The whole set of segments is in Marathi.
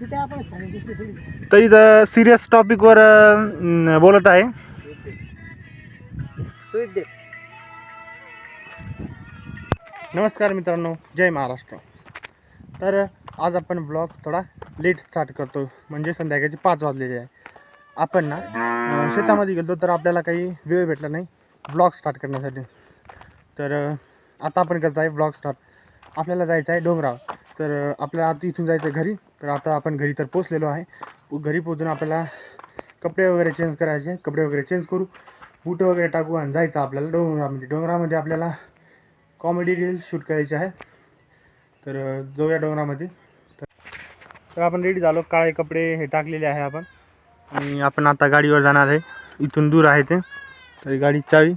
तर इथं सिरियस टॉपिकवर बोलत आहे. नमस्कार मित्रांनो, जय महाराष्ट्र. तर आज आपण ब्लॉग थोडा लेट स्टार्ट करतो, म्हणजे संध्याकाळचे 5 वाजलेले आहे. आपण ना शेतामध्ये गेलो तर आपल्याला काही वेळ भेटला नाही ब्लॉग स्टार्ट करण्यासाठी. तर आता आपण करत आहे ब्लॉग स्टार्ट. आपल्याला जायचं आहे डोंगरावर. तर आपल्याला आता इथून जायचं घरी. तर आता आपण घरी तर पोचलेलो आहे. घरी पोचून आपल्याला कपडे वगैरे चेंज करायचे. कपडे वगैरे चेंज करू, बूट वगैरे टाकू आणि जायचं आपल्याला डोंगरामध्ये. डोंगरामध्ये आपल्याला कॉमेडी रील्स शूट करायचे आहे. तर जाऊया डोंगरामध्ये. तर आपण रेडी झालो. काळे कपडे हे टाकलेले आहे आपण, आणि आपण आता गाडीवर जाणार आहे. इथून दूर आहे ते. तर गाडी चावी.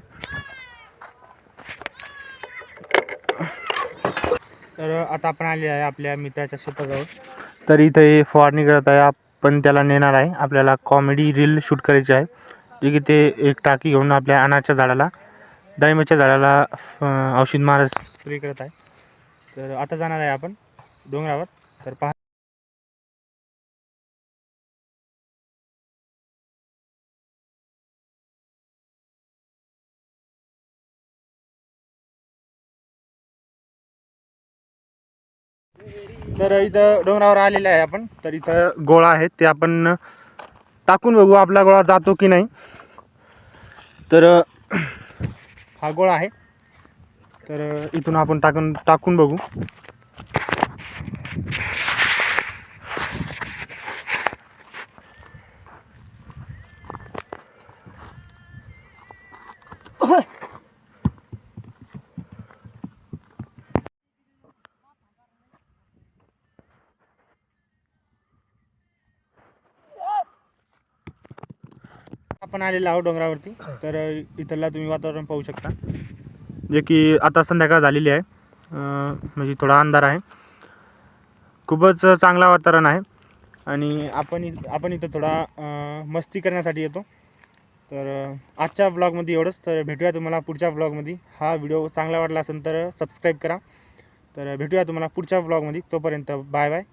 तर आता आपण आले आहे आपल्या मित्राच्या शेताजवळ. तर इथे फवारणी करत आहे. आपण त्याला नेणार आहे. आपल्याला कॉमेडी रील शूट करायची आहे. जे की ते एक टाकी घेऊन आपल्या अनाच्या झाडाला, डाळिंबाच्या झाडाला औषध मार स्प्रे करत आहे. तर आता जाणार आहे आपण डोंगरावर. तर पहा. तर इथं डोंगरावर आलेलं आहे आपण. तर इथं गोळा आहे, ते आपण टाकून बघू आपला गोळा जातो की नाही. तर हा गोळा आहे. तर इथून आपण टाकून बघू. आपण आलेलो आहोत डोंगरावरती. तर इथला तुम्ही वातावरण पाहू शकता, जे की आता संध्याकाळ झालेली आहे. म्हणजे थोडा अंधार आहे. खूपच चांगला वातावरण आहे. आणि आपण इथं थोडा मस्ती करण्यासाठी येतो. तर आजच्या ब्लॉगमध्ये एवढंच. तर भेटूया तुम्हाला पुढच्या ब्लॉगमध्ये. हा व्हिडिओ चांगला वाटला असेल तर सबस्क्राईब करा. तर भेटूया तुम्हाला पुढच्या ब्लॉगमध्ये. तोपर्यंत बाय बाय.